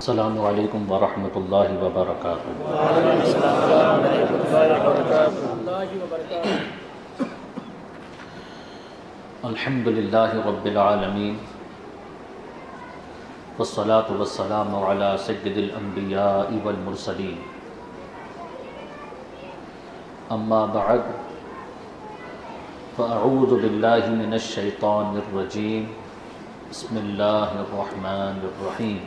السلام علیکم ورحمۃ اللہ وبرکاتہ۔ وعلیکم السلام ورحمۃ اللہ وبرکاتہ۔ الحمد للہ رب العالمین، والصلاة والسلام علی سید الانبیاء والمرسلین، اما بعد فاعوذ باللہ من الشیطان الرجیم، بسم اللہ الرحمن الرحیم۔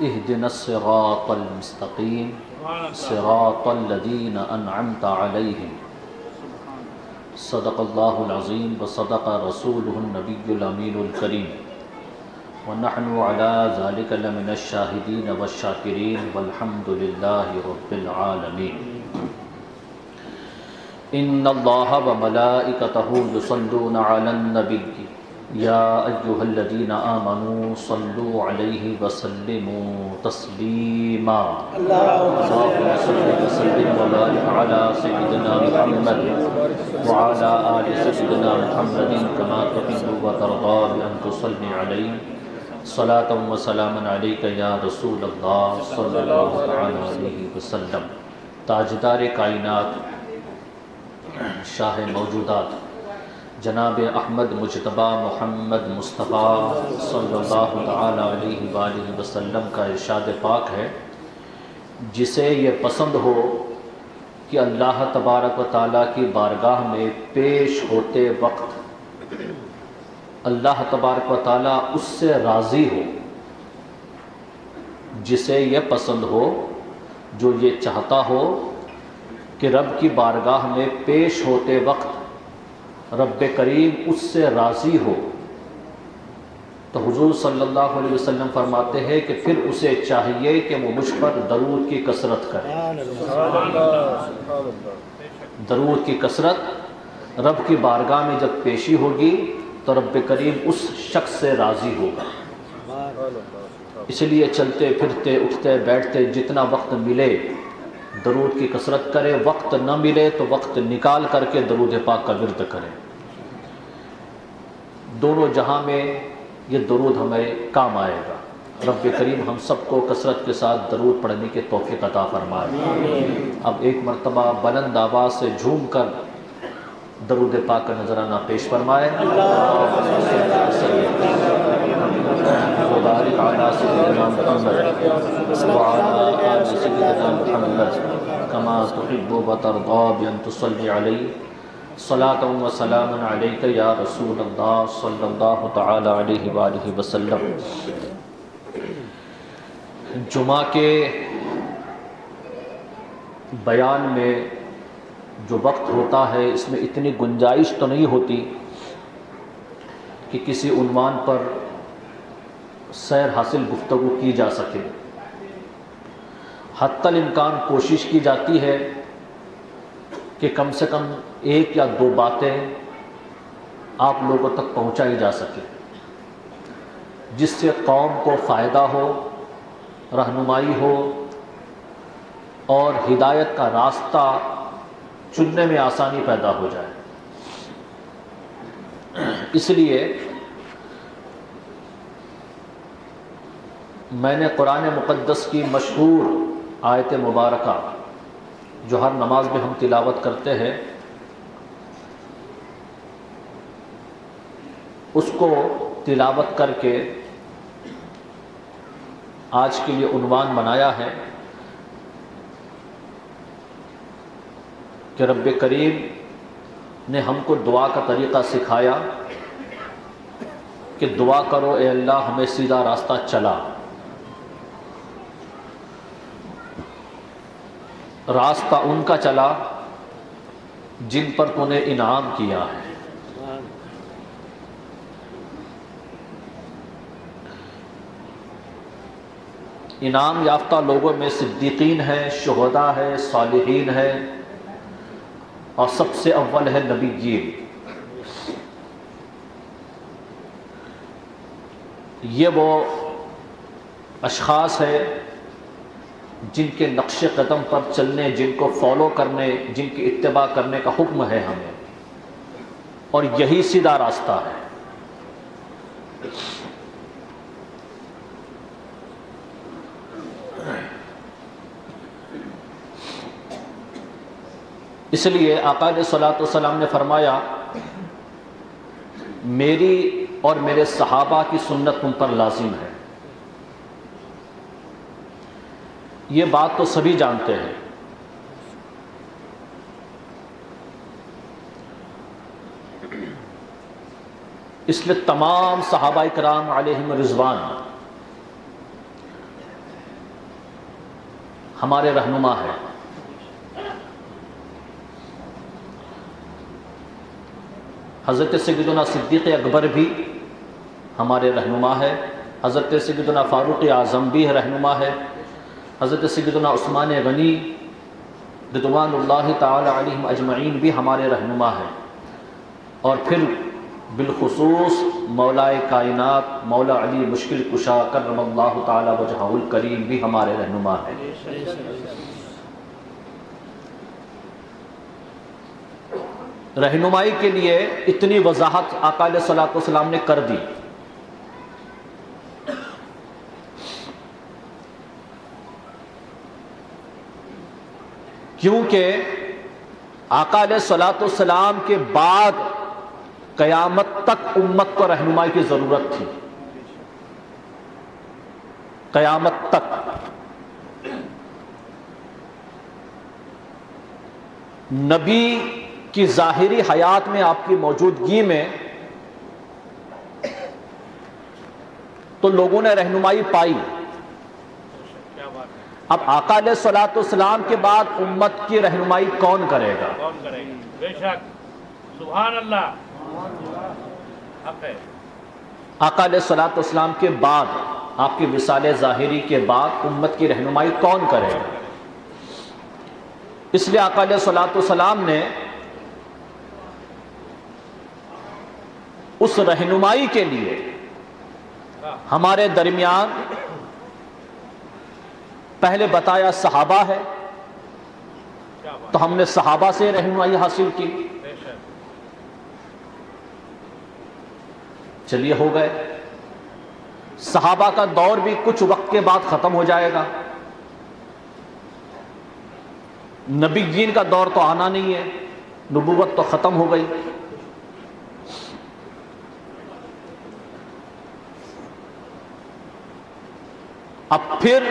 اهدنا الصراط المستقیم صراط الذین انعمت علیہم، صدق اللہ العظیم وصدق رسولہ النبی الامین الکریم، ونحن علی ذلک لمن الشاہدین والشاکرین والحمد للہ رب العالمین۔ ان اللہ وملائکتہ یصلون علی النبی یا ایہا الذین آمنوا صلوا علیہ وسلموا تسلیما۔ اللہم صل وسلم وبارک علی سیدنا محمد وعلی آل سیدنا محمد کما تحب وترضى بأن تصلی علیہ صلاۃ وسلاما علیک یا رسول اللہ صلی اللہ علیہ وسلم۔ تاجدار کائنات، شاہ موجودات، جناب احمد مجتبی محمد مصطفیٰ صلی اللہ تعالی علیہ وآلہ وسلم کا ارشاد پاک ہے، جسے یہ پسند ہو کہ اللہ تبارک و تعالیٰ کی بارگاہ میں پیش ہوتے وقت اللہ تبارک و تعالیٰ اس سے راضی ہو، جسے یہ پسند ہو، جو یہ چاہتا ہو کہ رب کی بارگاہ میں پیش ہوتے وقت رب کریم اس سے راضی ہو، تو حضور صلی اللہ علیہ وسلم فرماتے ہیں کہ پھر اسے چاہیے کہ وہ مجھ پر درود کی کثرت کرے۔ درود کی کثرت، رب کی بارگاہ میں جب پیشی ہوگی تو رب کریم اس شخص سے راضی ہوگا۔ اس لیے چلتے پھرتے اٹھتے بیٹھتے جتنا وقت ملے درود کی کثرت کرے، وقت نہ ملے تو وقت نکال کر کے درود پاک کا ورد کرے۔ دونوں جہاں میں یہ درود ہمیں کام آئے گا۔ رب کریم ہم سب کو کثرت کے ساتھ درود پڑھنے کے توفیق عطا فرمائے۔ اب ایک مرتبہ بلند آواز سے جھوم کر درود پاک کا نذرانہ پیش فرمائے۔ وبارک علی سیدنا محمد وعلی آل سیدنا محمد کما تحب وترضى بأن تصلی علیہ صلاۃ وسلاما علیک یا رسول اللہ صلی اللہ تعالی علیہ وآلہ وسلم۔ جمعہ کے بیان میں جو وقت ہوتا ہے، اس میں اتنی گنجائش تو نہیں ہوتی کہ کسی عنوان پر سیر حاصل گفتگو کی جا سکے۔ حتی الامکان کوشش کی جاتی ہے کہ کم سے کم ایک یا دو باتیں آپ لوگوں تک پہنچائی جا سکے، جس سے قوم کو فائدہ ہو، رہنمائی ہو اور ہدایت کا راستہ چننے میں آسانی پیدا ہو جائے۔ اس لیے میں نے قرآن مقدس کی مشہور آیت مبارکہ جو ہر نماز میں ہم تلاوت کرتے ہیں، اس کو تلاوت کر کے آج کے لیے عنوان بنایا ہے کہ رب کریم نے ہم کو دعا کا طریقہ سکھایا کہ دعا کرو اے اللہ ہمیں سیدھا راستہ چلا۔ راستہ ان کا چلا جن پر تو نے انعام کیا ہے۔ انعام یافتہ لوگوں میں صدیقین ہیں، شہداء ہیں، صالحین ہیں، اور سب سے اول ہے نبیین۔ یہ وہ اشخاص ہیں جن کے نقش قدم پر چلنے، جن کو فالو کرنے، جن کی اتباع کرنے کا حکم ہے ہمیں، اور یہی سیدھا راستہ ہے۔ اس لیے آقا علیہ الصلوۃ والسلام نے فرمایا، میری اور میرے صحابہ کی سنت تم پر لازم ہے۔ یہ بات تو سبھی جانتے ہیں۔ اس لیے تمام صحابہ کرام علیہم رضوان ہمارے رہنما ہے۔ حضرت سیدنا صدیق اکبر بھی ہمارے رہنما ہے، حضرت سیدنا فاروق اعظم بھی رہنما ہے، حضرت سیدنا عثمان غنی رضوان اللہ تعالی علیہم اجمعین بھی ہمارے رہنما ہے، اور پھر بالخصوص مولائے کائنات مولا علی مشکل کشا کرم اللہ تعالی وجہہ الکریم بھی ہمارے رہنما ہے۔ رہنمائی کے لیے اتنی وضاحت آقا علیہ الصلوۃ والسلام نے کر دی۔ کیونکہ آقا علیہ الصلوۃ والسلام کے بعد قیامت تک امت کو رہنمائی کی ضرورت تھی، قیامت تک۔ نبی کی ظاہری حیات میں آپ کی موجودگی میں تو لوگوں نے رہنمائی پائی، اب آقا علیہ الصلوۃ والسلام کے بعد امت کی رہنمائی کون کرے گا؟ کون کرے گا؟ بے شک، سبحان اللہ، حق ہے۔ آقا علیہ الصلوۃ والسلام کے بعد، آپ کی وصال ظاہری کے بعد امت کی رہنمائی کون کرے گا؟ اس لیے آقا علیہ الصلوۃ والسلام نے اس رہنمائی کے لیے ہمارے درمیان پہلے بتایا صحابہ ہے، تو ہم نے صحابہ سے رہنمائی حاصل کی۔ چلیے ہو گئے، صحابہ کا دور بھی کچھ وقت کے بعد ختم ہو جائے گا، نبیین کا دور تو آنا نہیں ہے، نبوت تو ختم ہو گئی۔ اب پھر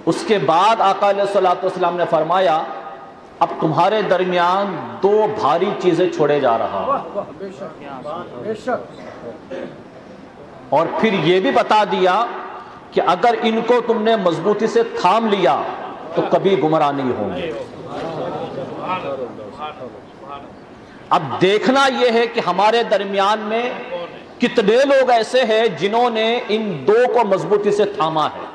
اس کے بعد آقا علیہ الصلوۃ والسلام نے فرمایا، اب تمہارے درمیان دو بھاری چیزیں چھوڑے جا رہا ہوں، اور پھر یہ بھی بتا دیا کہ اگر ان کو تم نے مضبوطی سے تھام لیا تو کبھی گمراہ نہیں ہوں گے۔ اب دیکھنا یہ ہے کہ ہمارے درمیان میں کتنے لوگ ایسے ہیں جنہوں نے ان دو کو مضبوطی سے تھاما ہے۔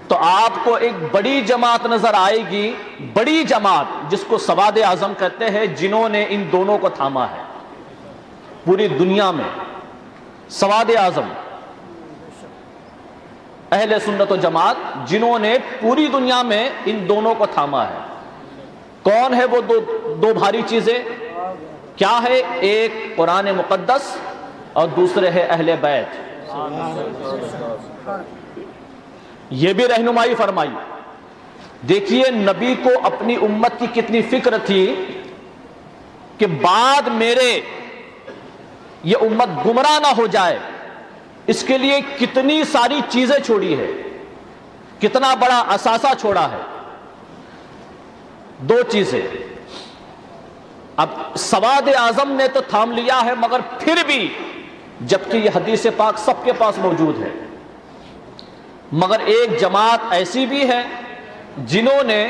تو آپ کو ایک بڑی جماعت نظر آئے گی، بڑی جماعت جس کو سواد اعظم کہتے ہیں، جنہوں نے ان دونوں کو تھاما ہے پوری دنیا میں۔ سواد اعظم اہل سنت و جماعت جنہوں نے پوری دنیا میں ان دونوں کو تھاما ہے۔ کون ہے وہ دو بھاری چیزیں؟ کیا ہے؟ ایک قرآن مقدس اور دوسرے ہے اہل بیت۔ یہ بھی رہنمائی فرمائی۔ دیکھیے نبی کو اپنی امت کی کتنی فکر تھی کہ بعد میرے یہ امت گمراہ نہ ہو جائے، اس کے لیے کتنی ساری چیزیں چھوڑی ہے، کتنا بڑا اثاثہ چھوڑا ہے۔ دو چیزیں۔ اب سواد اعظم نے تو تھام لیا ہے، مگر پھر بھی جبکہ یہ حدیث پاک سب کے پاس موجود ہے، مگر ایک جماعت ایسی بھی ہے جنہوں نے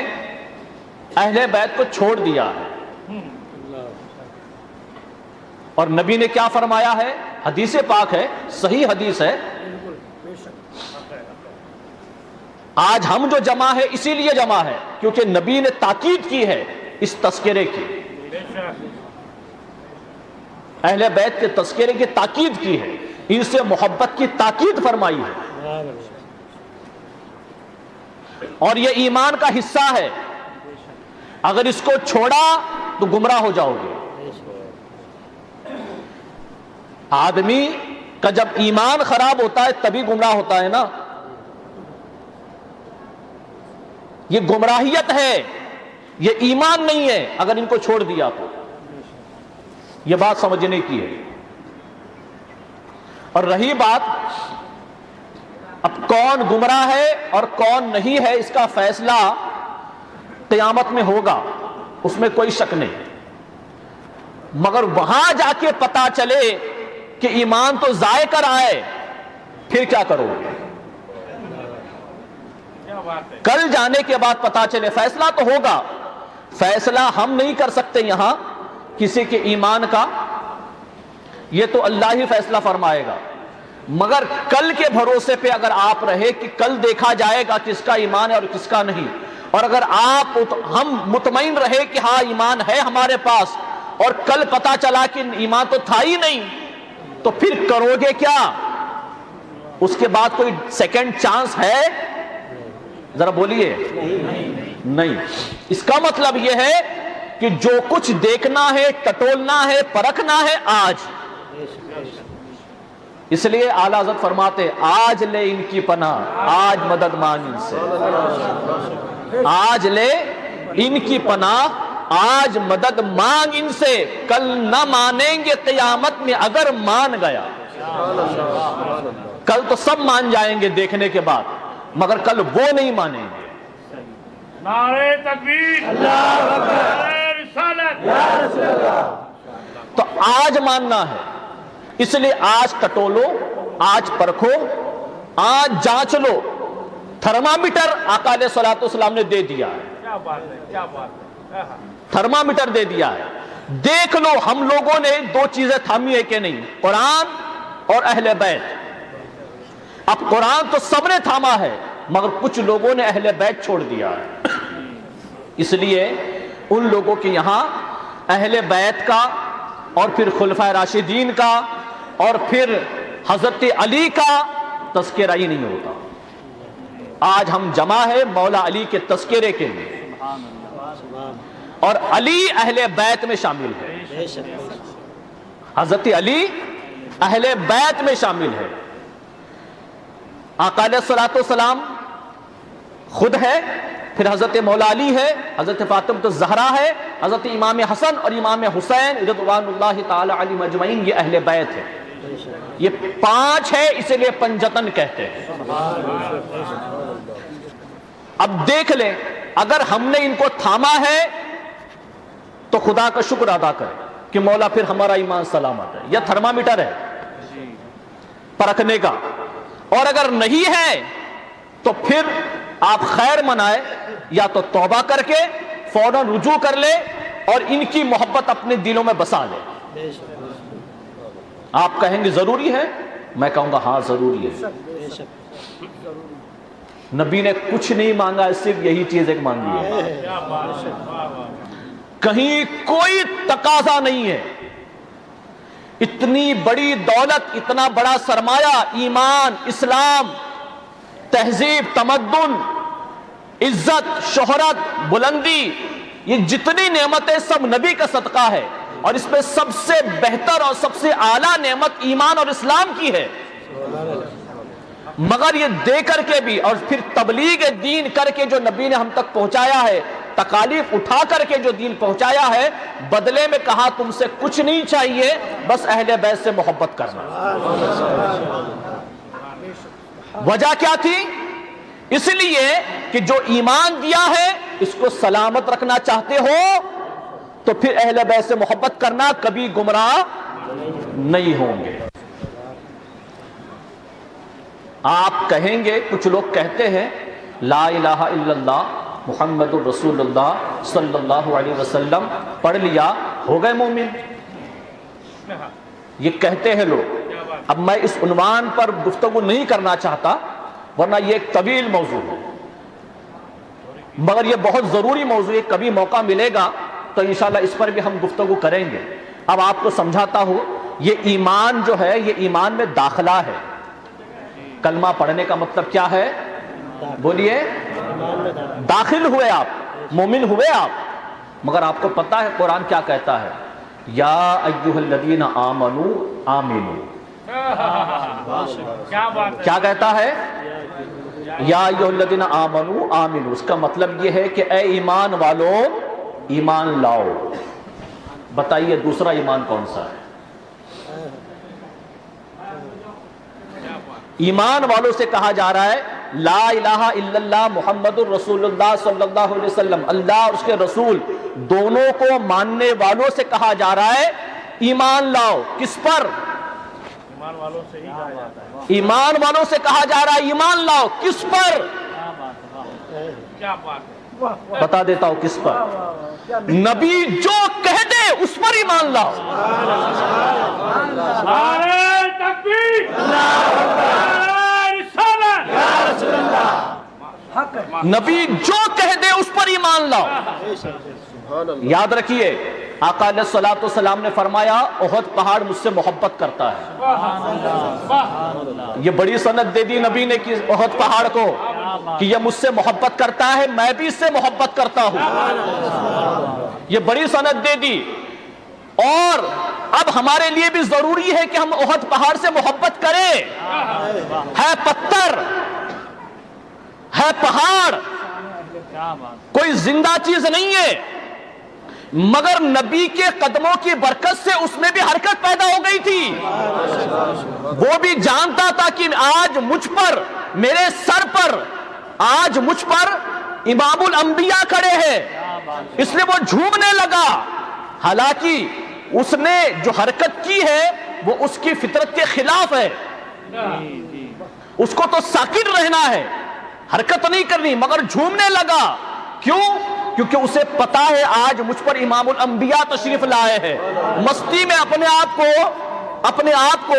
اہل بیت کو چھوڑ دیا ہے۔ اور نبی نے کیا فرمایا ہے؟ حدیث پاک ہے، صحیح حدیث ہے۔ آج ہم جو جمع ہے اسی لیے جمع ہے کیونکہ نبی نے تاکید کی ہے اس تذکرے کی، اہل بیت کے تذکرے کی تاکید کی ہے، ان سے محبت کی تاکید فرمائی ہے، اور یہ ایمان کا حصہ ہے، اگر اس کو چھوڑا تو گمراہ ہو جاؤ گے۔ آدمی کا جب ایمان خراب ہوتا ہے تبھی گمراہ ہوتا ہے نا، یہ گمراہیت ہے، یہ ایمان نہیں ہے اگر ان کو چھوڑ دیا تو۔ یہ بات سمجھنے کی ہے۔ اور رہی بات اب کون گمراہ ہے اور کون نہیں ہے، اس کا فیصلہ قیامت میں ہوگا، اس میں کوئی شک نہیں، مگر وہاں جا کے پتا چلے کہ ایمان تو ضائع کر آئے، پھر کیا کرو گے؟ کل جانے کے بعد پتا چلے، فیصلہ تو ہوگا، فیصلہ ہم نہیں کر سکتے یہاں کسی کے ایمان کا، یہ تو اللہ ہی فیصلہ فرمائے گا، مگر کل کے بھروسے پہ اگر آپ رہے کہ کل دیکھا جائے گا کس کا ایمان ہے اور کس کا نہیں، اور اگر ہم مطمئن رہے کہ ہاں ایمان ہے ہمارے پاس، اور کل پتا چلا کہ ایمان تو تھا ہی نہیں، تو پھر کرو گے کیا؟ اس کے بعد کوئی سیکنڈ چانس ہے؟ ذرا بولیے، نہیں۔ اس کا مطلب یہ ہے کہ جو کچھ دیکھنا ہے، ٹٹولنا ہے، پرکھنا ہے آج۔ اس لیے اعلیٰ حضرت فرماتے آج لے ان کی پناہ، آج مدد مانگ ان سے، آج لے ان کی پناہ، آج مدد مانگ ان سے، کل نہ مانیں گے قیامت میں اگر مان گیا۔ کل تو سب مان جائیں گے دیکھنے کے بعد، مگر کل وہ نہیں مانیں گے۔ نعرہ تکبیر، نعرہ رسالت۔ تو آج ماننا ہے، اس لیے آج ٹٹولو، آج پرکھو، آج جانچ لو۔ تھرمامیٹر آقا علیہ الصلوۃ والسلام نے دے دیا ہے، کیا بات ہے، کیا بات ہے۔ تھرمامیٹر دے دیا ہے، دیکھ لو ہم لوگوں نے دو چیزیں تھامی ہے کہ نہیں، قرآن اور اہل بیت۔ اب قرآن تو سب نے تھاما ہے، مگر کچھ لوگوں نے اہل بیت چھوڑ دیا ہے۔ اس لیے ان لوگوں کے یہاں اہل بیت کا، اور پھر خلفائے راشدین کا، اور پھر حضرت علی کا تذکرہ ہی نہیں ہوتا۔ آج ہم جمع ہے مولا علی کے تذکرے کے لیے، اور علی اہل بیت میں شامل ہے، حضرت علی اہل بیت میں شامل ہے۔ آقا علیہ الصلوۃ والسلام خود ہے، پھر حضرت مولا علی ہے، حضرت فاطمہ الزہرا ہے، حضرت امام حسن اور امام حسین رضوان اللہ تعالی علیہم اجمعین، یہ اہل بیت ہے۔ یہ پانچ ہے، اس لیے پنجتن کہتے ہیں۔ اب دیکھ لیں، اگر ہم نے ان کو تھاما ہے تو خدا کا شکر ادا کریں کہ مولا پھر ہمارا ایمان سلامت ہے۔ یہ تھرمامیٹر ہے پرکھنے کا، اور اگر نہیں ہے تو پھر آپ خیر منائے، یا تو توبہ کر کے فوراً رجوع کر لے اور ان کی محبت اپنے دلوں میں بسا لے۔ آپ کہیں گے ضروری ہے، میں کہوں گا ہاں ضروری ہے۔ نبی نے کچھ نہیں مانگا، صرف یہی چیز ایک مانگی ہے، کہیں کوئی تقاضا نہیں ہے۔ اتنی بڑی دولت، اتنا بڑا سرمایہ، ایمان، اسلام، تہذیب، تمدن، عزت، شہرت، بلندی، یہ جتنی نعمتیں سب نبی کا صدقہ ہے، اور اس میں سب سے بہتر اور سب سے اعلیٰ نعمت ایمان اور اسلام کی ہے۔ مگر یہ دے کر کے بھی، اور پھر تبلیغ دین کر کے جو نبی نے ہم تک پہنچایا ہے، تکالیف اٹھا کر کے جو دین پہنچایا ہے، بدلے میں کہا تم سے کچھ نہیں چاہیے، بس اہل بیت سے محبت کرنا۔ وجہ کیا تھی؟ اس لیے کہ جو ایمان دیا ہے اس کو سلامت رکھنا چاہتے ہو تو پھر اہل بیت سے محبت کرنا، کبھی گمراہ نہیں ہوں گے۔ آپ کہیں گے، کچھ لوگ کہتے ہیں لا الہ الا اللہ محمد الرسول اللہ صلی اللہ علیہ وسلم پڑھ لیا ہو گئے مومن، یہ کہتے ہیں لوگ۔ اب میں اس عنوان پر گفتگو نہیں کرنا چاہتا، ورنہ یہ ایک طویل موضوع ہے، مگر یہ بہت ضروری موضوع ہے، کبھی موقع ملے گا تو انشاءاللہ اس پر بھی ہم گفتگو کریں گے۔ اب آپ کو سمجھاتا ہوں، یہ ایمان جو ہے یہ ایمان میں داخلہ ہے. کلمہ پڑھنے کا مطلب کیا ہے؟ بولیے. داخل ہوئے آپ، مومن ہوئے آپ. مگر آپ کو پتہ ہے قرآن کیا کہتا ہے؟ یا ایھا الذین آمنوا آمنوا. کیا کہتا ہے؟ یا ایھا الذین آمنوا آمنوا. اس کا مطلب یہ ہے کہ اے ایمان والو ایمان لاؤ. بتائیے دوسرا ایمان کون سا ہے؟ ایمان والوں سے کہا جا رہا ہے لا الہ الا اللہ محمد الرسول اللہ صلی اللہ علیہ وسلم. اللہ اور اس کے رسول دونوں کو ماننے والوں سے کہا جا رہا ہے ایمان لاؤ. کس پر؟ ایمان والوں سے ہی کہا جاتا ہے. ایمان والوں سے کہا جا رہا ہے ایمان لاؤ. کس پر؟ کیا بات ہے. بتا دیتا ہوں کس پر. نبی جو کہہ دے اس پر ایمان لاؤ. نعرہ تکبیر، نبی جو کہہ دے اس پر ایمان لاؤ. یاد رکھیے آقا علیہ الصلوۃ والسلام نے فرمایا احد پہاڑ مجھ سے محبت کرتا ہے. یہ بڑی سند دے دی نبی نے کہ احد پہاڑ کو کہ یہ مجھ سے محبت کرتا ہے، میں بھی اس سے محبت کرتا ہوں. یہ بڑی سند دے دی. اور اب ہمارے لیے بھی ضروری ہے کہ ہم احد پہاڑ سے محبت کریں. ہے پتھر، ہے پہاڑ، کوئی زندہ چیز نہیں ہے، مگر نبی کے قدموں کی برکت سے اس میں بھی حرکت پیدا ہو گئی تھی. وہ بھی جانتا تھا کہ آج مجھ پر، میرے سر پر، آج مجھ پر امام الانبیاء کھڑے ہیں، اس لیے وہ جھومنے لگا. حالانکہ اس نے جو حرکت کی ہے وہ اس کی فطرت کے خلاف ہے. اس کو تو ساکت رہنا ہے، حرکت نہیں کرنی، مگر جھومنے لگا. کیوں؟ کیونکہ اسے پتا ہے آج مجھ پر امام الانبیاء تشریف لائے ہیں. مستی میں اپنے آپ کو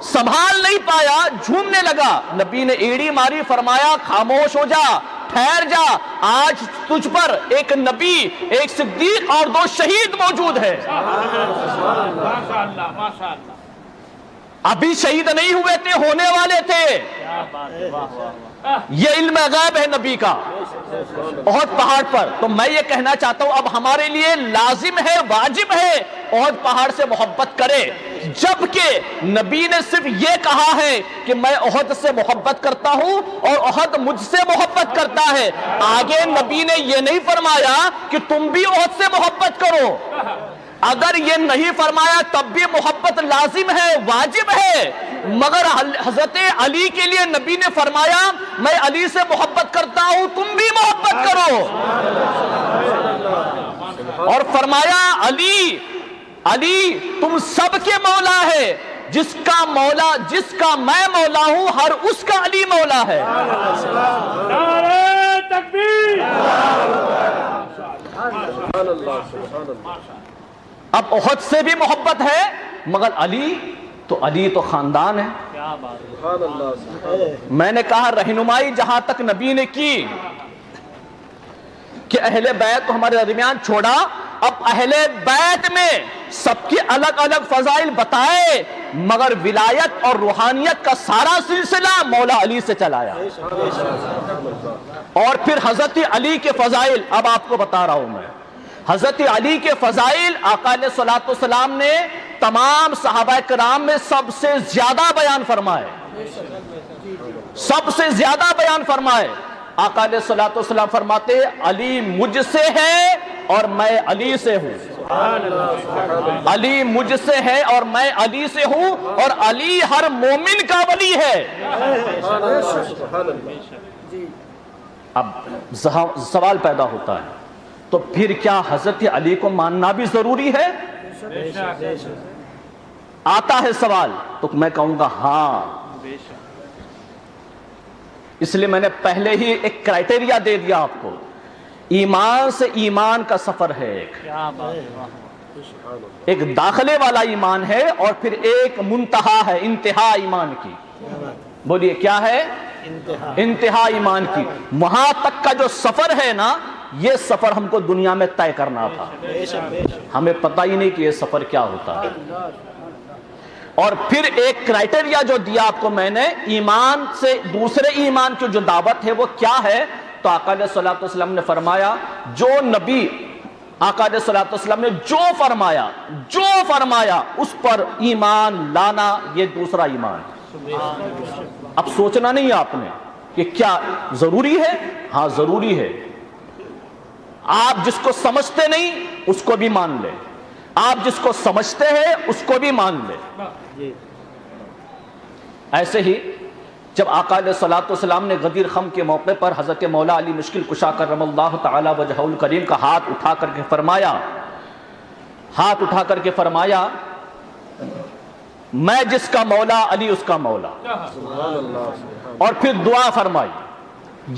سنبھال نہیں پایا، جھومنے لگا. نبی نے ایڑی ماری، فرمایا خاموش ہو جا، ٹھہر جا. آج تجھ پر ایک نبی، ایک صدیق اور 2 شہید موجود ہے. ماشاءاللہ ماشاءاللہ. ابھی شہید نہیں ہوئے تھے، ہونے والے تھے. یہ علم غیب ہے نبی کا احد پہاڑ پر. تو میں یہ کہنا چاہتا ہوں اب ہمارے لیے لازم ہے، واجب ہے احد پہاڑ سے محبت کرے. جبکہ نبی نے صرف یہ کہا ہے کہ میں احد سے محبت کرتا ہوں اور احد مجھ سے محبت کرتا ہے. آگے نبی نے یہ نہیں فرمایا کہ تم بھی احد سے محبت کرو. اگر یہ نہیں فرمایا تب بھی محبت لازم ہے، واجب ہے. مگر حضرت علی کے لیے نبی نے فرمایا میں علی سے محبت کرتا ہوں، تم بھی محبت کرو. اور فرمایا علی تم سب کے مولا ہے، جس کا میں مولا ہوں ہر اس کا علی مولا ہے. نعرہ تکبیر. اب احد سے بھی محبت ہے، مگر علی تو خاندان ہے. میں نے کہا رہنمائی جہاں تک نبی نے کی کہ اہل بیت کو ہمارے درمیان چھوڑا، اب اہل بیت میں سب کی الگ الگ فضائل بتائے، مگر ولایت اور روحانیت کا سارا سلسلہ مولا علی سے چلایا. اور پھر حضرت علی کے فضائل اب آپ کو بتا رہا ہوں میں. حضرت علی کے فضائل آقا علیہ الصلوۃ والسلام نے تمام صحابہ کرام میں سب سے زیادہ بیان فرمائے. آقا علیہ الصلوۃ والسلام فرماتے علی مجھ سے ہے اور میں علی سے ہوں. علی مجھ سے ہے اور میں علی سے ہوں، اور علی ہر مومن کا ولی ہے. اب سوال پیدا ہوتا ہے تو پھر کیا حضرت علی کو ماننا بھی ضروری ہے؟ آتا ہے سوال تو میں کہوں گا ہاں. اس لیے میں نے پہلے ہی ایک کرائٹیریا دے دیا آپ کو. ایمان سے ایمان کا سفر ہے، ایک داخلے والا ایمان ہے اور پھر ایک منتہا ہے، انتہا ایمان کی. بولیے کیا ہے؟ انتہا ایمان کی. وہاں تک کا جو سفر ہے نا، یہ سفر ہم کو دنیا میں طے کرنا تھا. ہمیں پتہ ہی نہیں کہ یہ سفر کیا ہوتا ہے. اور پھر ایک کرائٹیریا جو دیا آپ کو میں نے، ایمان سے دوسرے ایمان کی جو دعوت ہے وہ کیا ہے، تو آقا علیہ الصلوۃ والسلام نے فرمایا جو نبی آقا علیہ الصلوۃ والسلام نے جو فرمایا اس پر ایمان لانا، یہ دوسرا ایمان ہے۔ اب سوچنا نہیں ہے آپ نے کہ کیا ضروری ہے؟ ہاں ضروری ہے۔ آپ جس کو سمجھتے نہیں اس کو بھی مان لیں، آپ جس کو سمجھتے ہیں اس کو بھی مان لیں۔ ایسے ہی جب آقا علیہ الصلوۃ والسلام نے غدیر خم کے موقع پر حضرت مولا علی مشکل کشا کرم اللہ تعالی وجہہ الکریم کا ہاتھ اٹھا کر کے فرمایا میں جس کا مولا علی اس کا مولا، اور پھر دعا فرمائی۔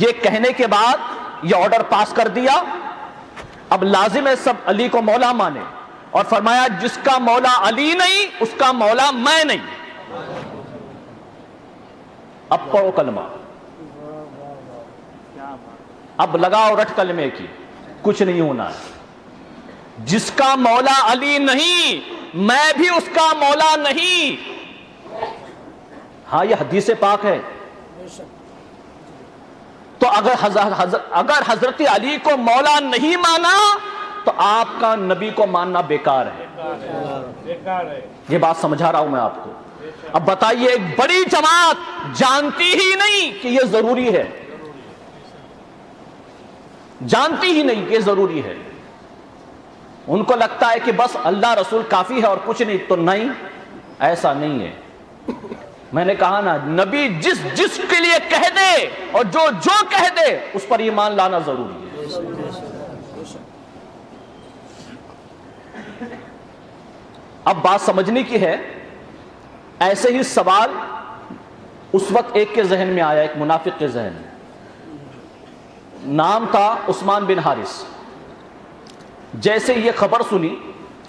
یہ کہنے کے بعد یہ آرڈر پاس کر دیا، اب لازم ہے سب علی کو مولا مانے، اور فرمایا جس کا مولا علی نہیں اس کا مولا میں نہیں۔ اب پڑھو کلمہ، اب لگاؤ رٹ کلمے کی، کچھ نہیں ہونا ہے۔ جس کا مولا علی نہیں میں بھی اس کا مولا نہیں۔ ہاں یہ حدیث پاک ہے۔ تو اگر حضرت علی کو مولا نہیں مانا تو آپ کا نبی کو ماننا بیکار ہے۔ یہ بات سمجھا رہا ہوں میں آپ کو۔ اب بتائیے ایک بڑی جماعت جانتی ہی نہیں کہ یہ ضروری ہے، جانتی ہی نہیں کہ یہ ضروری ہے، ان کو لگتا ہے کہ بس اللہ رسول کافی ہے اور کچھ نہیں، تو نہیں، ایسا نہیں ہے۔ میں نے کہا نا نبی جس کے لیے کہہ دے اور جو کہہ دے اس پر ایمان لانا ضروری ہے۔ اب بات سمجھنے کی ہے۔ ایسے ہی سوال اس وقت ایک کے ذہن میں آیا، ایک منافق کے ذہن میں، نام تھا عثمان بن حارث۔ جیسے یہ خبر سنی،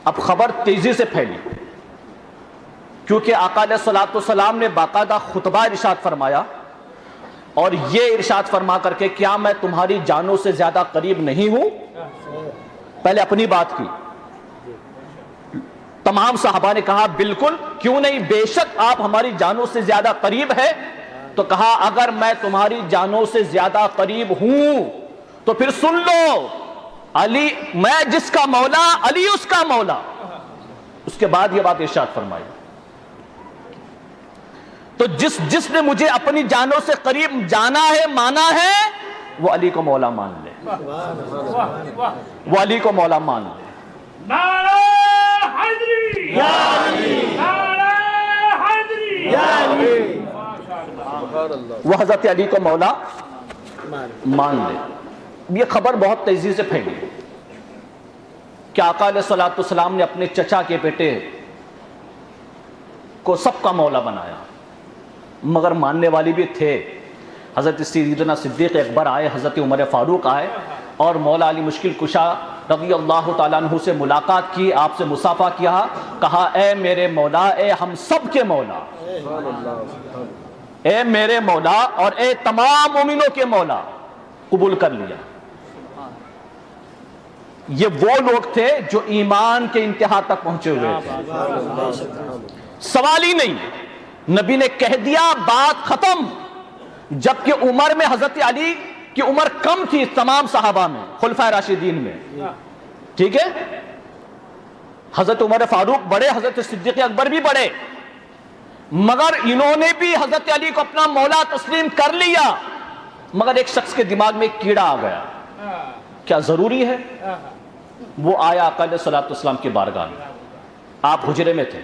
اب خبر تیزی سے پھیلی، کیونکہ آقا علیہ الصلوۃ والسلام نے باقاعدہ خطبہ ارشاد فرمایا، اور یہ ارشاد فرما کر کے کیا میں تمہاری جانوں سے زیادہ قریب نہیں ہوں؟ پہلے اپنی بات کی۔ تمام صحابہ نے کہا بالکل، کیوں نہیں، بے شک آپ ہماری جانوں سے زیادہ قریب ہے۔ تو کہا اگر میں تمہاری جانوں سے زیادہ قریب ہوں تو پھر سن لو، علی میں جس کا مولا علی اس کا مولا۔ اس کے بعد یہ بات ارشاد فرمائی، تو جس نے مجھے اپنی جانوں سے قریب جانا ہے، مانا ہے، وہ علی کو مولا مان لے، وہ علی کو مولا مان لے۔ نعرہ حیدری یا علی، نعرہ حیدری یا علی، وہ حضرت علی کو مولا مان لے۔ یہ خبر بہت تیزی سے پھیلی کہ آقا علیہ الصلوۃ والسلام نے اپنے چچا کے بیٹے کو سب کا مولا بنایا، مگر ماننے والی بھی تھے۔ حضرت سیدنا صدیق اکبر آئے، حضرت عمر فاروق آئے، اور مولا علی مشکل کشا رضی اللہ تعالیٰ عنہ سے ملاقات کی، آپ سے مصافحہ کیا، کہا اے میرے مولا، اے ہم سب کے مولا، اے میرے مولا اور اے تمام مومنوں کے مولا، قبول کر لیا۔ یہ وہ لوگ تھے جو ایمان کے انتہا تک پہنچے ہوئے تھے، سوال ہی نہیں، نبی نے کہہ دیا، بات ختم۔ جبکہ عمر میں حضرت علی کی عمر کم تھی تمام صحابہ میں، خلفائے راشدین میں، ٹھیک ہے، حضرت عمر فاروق بڑے، حضرت صدیق اکبر بھی بڑے، مگر انہوں نے بھی حضرت علی کو اپنا مولا تسلیم کر لیا۔ مگر ایک شخص کے دماغ میں ایک کیڑا آ گیا، کیا ضروری ہے؟ وہ آیا آقا علیہ الصلوۃ والسلام کی بارگاہ میں، آپ حجرے میں تھے،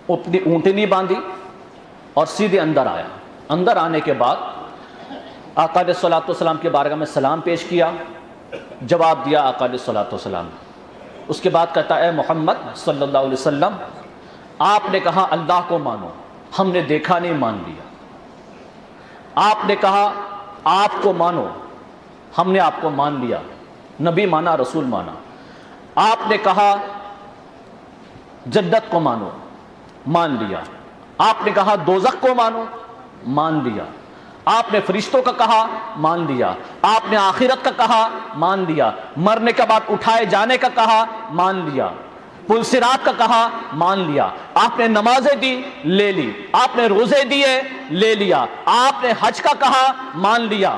اپنی اونٹنی باندھی اور سیدھے اندر آیا۔ اندر آنے کے بعد آقا علیہ الصلوۃ والسلام کی بارگاہ میں سلام پیش کیا، جواب دیا آقا علیہ الصلوۃ والسلام نے۔ اس کے بعد کہتا اے محمد صلی اللہ علیہ وسلم، آپ نے کہا اللہ کو مانو، ہم نے دیکھا نہیں، مان لیا۔ آپ نے کہا آپ کو مانو، ہم نے آپ کو مان لیا، نبی مانا، رسول مانا۔ آپ نے کہا جنت کو مانو، مان لیا۔ آپ نے کہا دوزخ کو مانو، مان لیا۔ آپ نے فرشتوں کا کہا، مان لیا۔ آپ نے آخرت کا کہا، مان لیا۔ مرنے کے بعد اٹھائے جانے کا کہا، مان لیا۔ پل صراط کا کہا مان لیا، آپ نے نمازیں دی لے لی، آپ نے روزے دیے لے لیا، آپ نے حج کا کہا مان لیا۔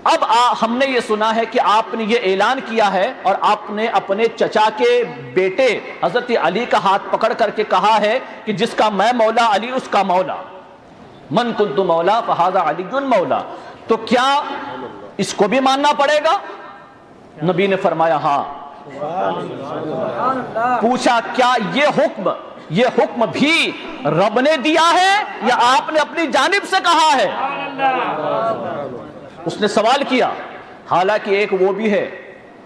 اب ہم نے یہ سنا ہے کہ آپ نے یہ اعلان کیا ہے اور آپ نے اپنے چچا کے بیٹے حضرت علی کا ہاتھ پکڑ کر کے کہا ہے کہ جس کا میں مولا علی اس کا مولا، من کنت مولا فہذا علی مولا، تو کیا اس کو بھی ماننا پڑے گا؟ نبی نے فرمایا ہاں۔ پوچھا کیا یہ حکم بھی رب نے دیا ہے یا آپ نے اپنی جانب سے کہا ہے؟ اس نے سوال کیا، حالانکہ ایک وہ بھی ہے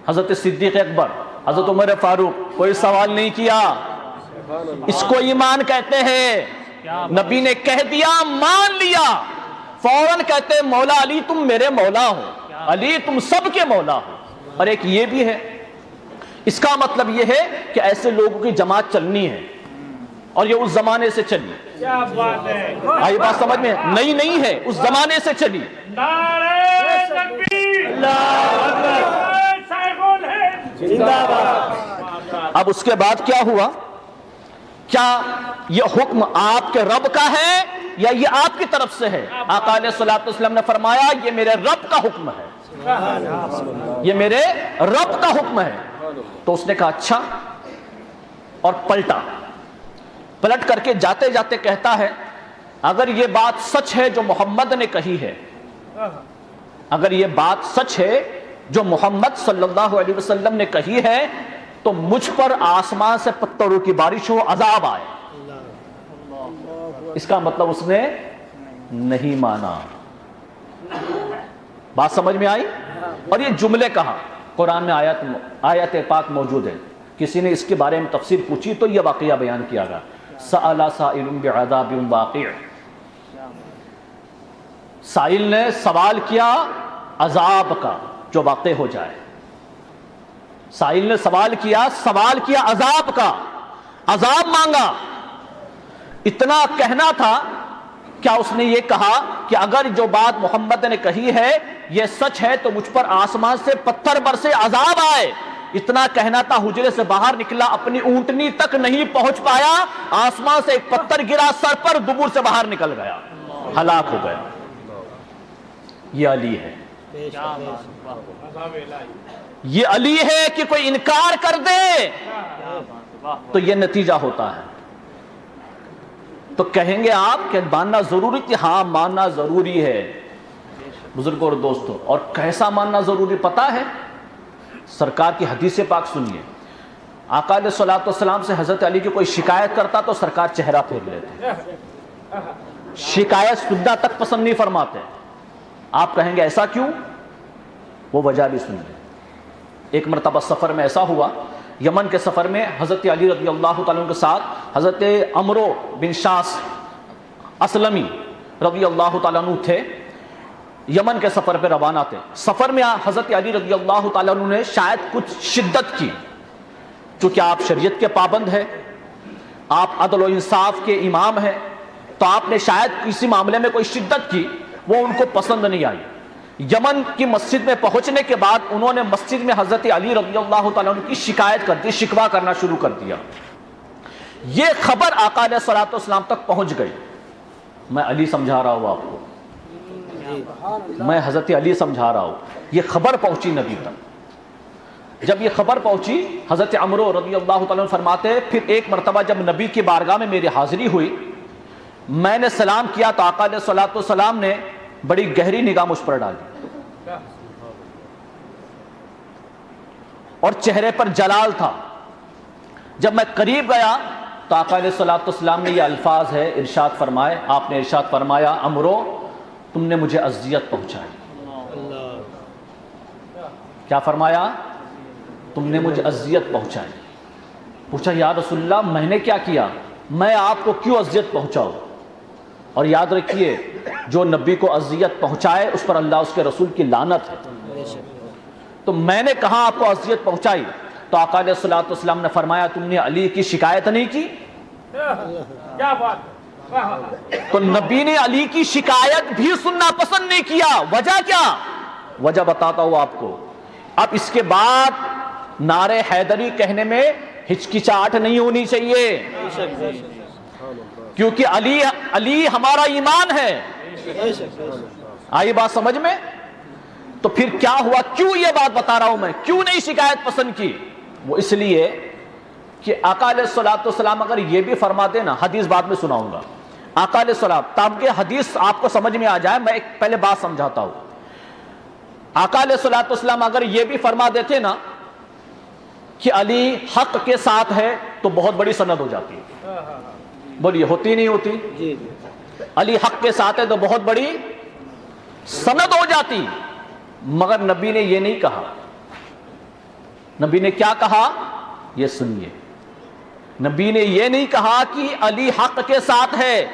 حضرت صدیق اکبر، حضرت عمر فاروق، کوئی سوال نہیں کیا، اس کو ایمان کہتے ہیں۔ نبی نے کہہ دیا مان لیا، فوراً کہتے ہیں مولا علی تم میرے مولا ہو، علی تم سب کے مولا ہو۔ اور ایک یہ بھی ہے، اس کا مطلب یہ ہے کہ ایسے لوگوں کی جماعت چلنی ہے اور یہ اس زمانے سے چلی، کیا بات ہے، آئی بات سمجھ میں؟ نئی نہیں ہے، اس زمانے سے چلی۔ نعرہ تکبیر، اللہ اکبر، شیخ الہند زندہ باد۔ اب اس کے بعد کیا ہوا؟ کیا یہ حکم آپ کے رب کا ہے یا یہ آپ کی طرف سے ہے؟ آقا علیہ الصلوۃ والسلام نے فرمایا یہ میرے رب کا حکم ہے، یہ میرے رب کا حکم ہے۔ تو اس نے کہا اچھا، اور پلٹ کر کے جاتے جاتے کہتا ہے اگر یہ بات سچ ہے جو محمد نے کہی ہے، اگر یہ بات سچ ہے جو محمد صلی اللہ علیہ وسلم نے کہی ہے تو مجھ پر آسمان سے پتھروں کی بارش ہو، عذاب آئے۔ اس کا مطلب اس نے نہیں مانا۔ بات سمجھ میں آئی؟ اور یہ جملے کہا، قرآن میں آیت پاک موجود ہے، کسی نے اس کے بارے میں تفسیر پوچھی تو یہ واقعہ بیان کیا گیا، سأل سائل بعذاب واقع، سائل نے سوال کیا عذاب کا جو واقع ہو جائے، سائل نے سوال کیا عذاب کا، عذاب مانگا۔ اتنا کہنا تھا، کیا اس نے یہ کہا کہ اگر جو بات محمد نے کہی ہے یہ سچ ہے تو مجھ پر آسمان سے پتھر برسے، عذاب آئے؟ اتنا کہنا تھا، حجرے سے باہر نکلا، اپنی اونٹنی تک نہیں پہنچ پایا، آسمان سے ایک پتھر گرا سر پر، دبر سے باہر نکل گیا، ہلاک ہو گیا۔ یہ علی ہے، یہ علی ہے کہ کوئی انکار کر دے تو یہ نتیجہ ہوتا ہے۔ تو کہیں گے آپ کہ ماننا ضروری تھی؟ ہاں ماننا ضروری ہے بزرگوں اور دوستوں، اور کیسا ماننا ضروری پتہ ہے؟ سرکار کی حدیث پاک سنیے، آقا علیہ الصلوۃ والسلام سے حضرت علی کی کوئی شکایت کرتا تو سرکار چہرہ پھیر لیتے، شکایت سننا تک پسند نہیں فرماتے۔ آپ کہیں گے ایسا کیوں؟ وہ وجہ بھی سن لیں۔ ایک مرتبہ سفر میں ایسا ہوا، یمن کے سفر میں حضرت علی رضی اللہ تعالیٰ عنہ کے ساتھ حضرت عمرو بن شاس اسلمی رضی اللہ تعالیٰ عنہ تھے، یمن کے سفر پہ روانہ تھے۔ سفر میں حضرت علی رضی اللہ تعالیٰ عنہ نے شاید کچھ شدت کی، چونکہ آپ شریعت کے پابند ہیں، آپ عدل و انصاف کے امام ہیں، تو آپ نے شاید کسی معاملے میں کوئی شدت کی، وہ ان کو پسند نہیں آئی۔ یمن کی مسجد میں پہنچنے کے بعد انہوں نے مسجد میں حضرت علی رضی اللہ تعالیٰ عنہ کی شکایت کر دی، شکوہ کرنا شروع کر دیا۔ یہ خبر آقا علیہ الصلوۃ والسلام تک پہنچ گئی۔ میں علی سمجھا رہا ہوں آپ کو، میں حضرت علی سمجھا رہا ہوں، یہ خبر پہنچی نبی تک۔ جب یہ خبر پہنچی، حضرت عمرو رضی اللہ تعالیٰ عنہ فرماتے پھر ایک مرتبہ جب نبی کی بارگاہ میں میری حاضری ہوئی، میں نے سلام کیا تو آقا علیہ الصلوۃ والسلام نے بڑی گہری نگاہ مجھ پر ڈالی اور چہرے پر جلال تھا۔ جب میں قریب گیا تو آقا علیہ الصلوۃ والسلام نے یہ الفاظ ہے ارشاد فرمائے، آپ نے ارشاد فرمایا عمرو تم نے مجھے اذیت پہنچائی۔ کیا فرمایا؟ تم نے مجھے اذیت پہنچائی۔ پوچھا یا رسول اللہ میں نے کیا کیا، میں آپ کو کیوں اذیت پہنچاؤں؟ اور یاد رکھیے جو نبی کو اذیت پہنچائے اس پر اللہ اس کے رسول کی لعنت ہے۔ تو میں نے کہاں آپ کو اذیت پہنچائی؟ تو آقا علیہ الصلوۃ والسلام نے فرمایا تم نے علی کی شکایت نہیں کی؟ کیا بات، تو نبی نے علی کی شکایت بھی سننا پسند نہیں کیا۔ وجہ کیا؟ وجہ بتاتا ہوں آپ کو۔ اب اس کے بعد نعرہ حیدری کہنے میں ہچکچاہٹ نہیں ہونی چاہیے، کیونکہ علی ہمارا ایمان ہے۔ آئی بات سمجھ میں؟ تو پھر کیا ہوا، کیوں یہ بات بتا رہا ہوں میں، کیوں نہیں شکایت پسند کی؟ وہ اس لیے کہ آقا علیہ الصلوۃ والسلام اگر یہ بھی فرما دے نا، حدیث بعد میں سناؤں گا، آقا علیہ السلام، تاکہ حدیث آپ کو سمجھ میں آ جائے، میں ایک پہلے بات سمجھاتا ہوں۔ آقا علیہ الصلوۃ والسلام اگر یہ بھی فرما دیتے نا کہ علی حق کے ساتھ ہے تو بہت بڑی سند ہو جاتی ہے۔ بولیے ہوتی نہیں ہوتی؟ علی حق کے ساتھ ہے تو بہت بڑی سند ہو جاتی، مگر نبی نے یہ نہیں کہا۔ نبی نے کیا کہا؟ یہ سنیے، نبی نے یہ نہیں کہا کہ علی حق کے ساتھ ہے،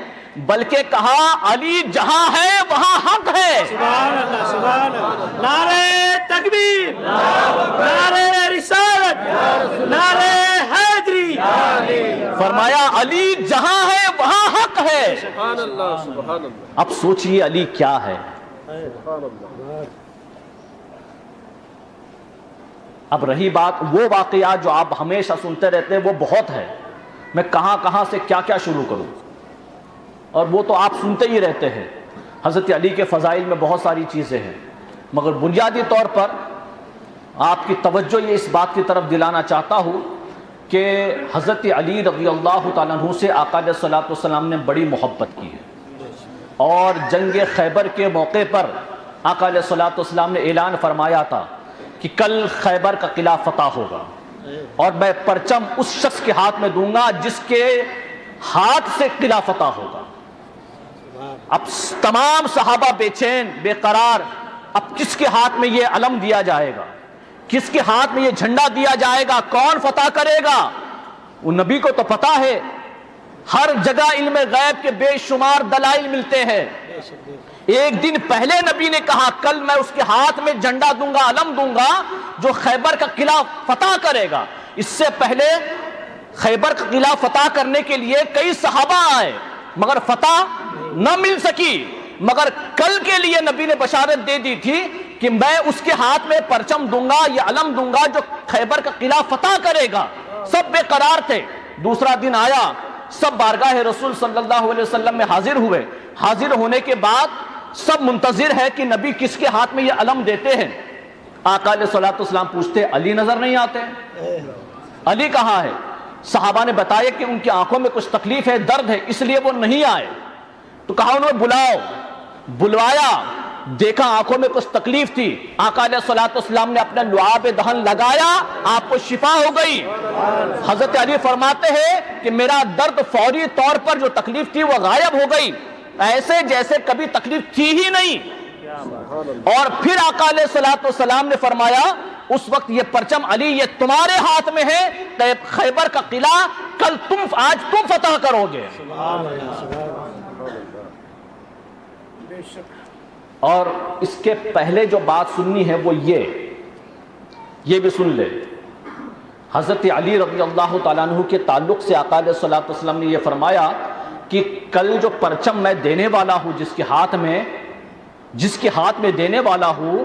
بلکہ کہا علی جہاں ہے وہاں حق ہے۔ سبحان اللہ، سبحان اللہ، نعرہ تکبیر، نعرہ رسالت، نعرہ حیدری۔ فرمایا علی جہاں ہے وہاں حق ہے۔ سبحان اللہ، سبحان اللہ، اب سوچئے علی کیا ہے۔ سبحان اللہ۔ اب رہی بات وہ واقعات جو آپ ہمیشہ سنتے رہتے ہیں، وہ بہت ہے، میں کہاں کہاں سے کیا کیا شروع کروں، اور وہ تو آپ سنتے ہی رہتے ہیں۔ حضرت علی کے فضائل میں بہت ساری چیزیں ہیں، مگر بنیادی طور پر آپ کی توجہ یہ اس بات کی طرف دلانا چاہتا ہوں کہ حضرت علی رضی اللہ تعالیٰ عنہ سے آقا علیہ الصلوۃ والسلام نے بڑی محبت کی ہے، اور جنگ خیبر کے موقع پر آقا علیہ الصلوۃ والسلام نے اعلان فرمایا تھا کہ کل خیبر کا قلعہ فتح ہوگا، اور میں پرچم اس شخص کے ہاتھ میں دوں گا جس کے ہاتھ سے قلعہ فتح ہوگا۔ اب تمام صحابہ بے چین بے قرار، اب کس کے ہاتھ میں یہ علم دیا جائے گا، کس کے ہاتھ میں یہ جھنڈا دیا جائے گا، کون فتح کرے گا؟ وہ نبی کو تو پتا ہے، ہر جگہ علم غیب کے بے شمار دلائل ملتے ہیں۔ ایک دن پہلے نبی نے کہا کل میں اس کے ہاتھ میں جھنڈا دوں گا، علم دوں گا، جو خیبر کا قلعہ فتح کرے گا۔ اس سے پہلے خیبر کا قلعہ فتح کرنے کے لیے کئی صحابہ آئے، مگر فتح نہ مل سکی، مگر کل کے لیے نبی نے بشارت دے دی تھی کہ میں اس کے ہاتھ میں پرچم دوں گا، یہ علم دوں گا جو خیبر کا قلعہ فتح کرے گا۔ سب بے قرار تھے۔ دوسرا دن آیا، سب بارگاہ رسول صلی اللہ علیہ وسلم میں حاضر ہوئے۔ حاضر ہونے کے بعد سب منتظر ہے کہ نبی کس کے ہاتھ میں یہ علم دیتے ہیں۔ آقا علیہ الصلوۃ والسلام پوچھتے علی نظر نہیں آتے، علی کہاں ہے؟ صحابہ نے بتایا کہ ان کی آنکھوں میں کچھ تکلیف ہے، درد ہے، اس لیے وہ نہیں آئے۔ تو کہا انہوں بلاؤ، بلوایا، دیکھا آنکھوں میں کچھ تکلیف تھی، آقا علیہ الصلوۃ والسلام نے اپنا لعاب دہن لگایا، آپ کو شفا ہو گئی۔ حضرت علی فرماتے ہیں کہ میرا درد فوری طور پر جو تکلیف تھی وہ غائب ہو گئی، ایسے جیسے کبھی تکلیف تھی ہی نہیں۔ اور پھر آقا علیہ الصلوۃ والسلام نے فرمایا اس وقت یہ پرچم علی یہ تمہارے ہاتھ میں ہے، خیبر کا قلعہ کل آج تم فتح کرو گے۔ اور اس کے پہلے جو بات سننی ہے وہ یہ بھی سن لے۔ حضرت علی رضی اللہ تعالیٰ عنہ کے تعلق سے آقا علیہ الصلوۃ والسلام نے یہ فرمایا کہ کل جو پرچم میں دینے والا ہوں، جس کے ہاتھ میں دینے والا ہوں،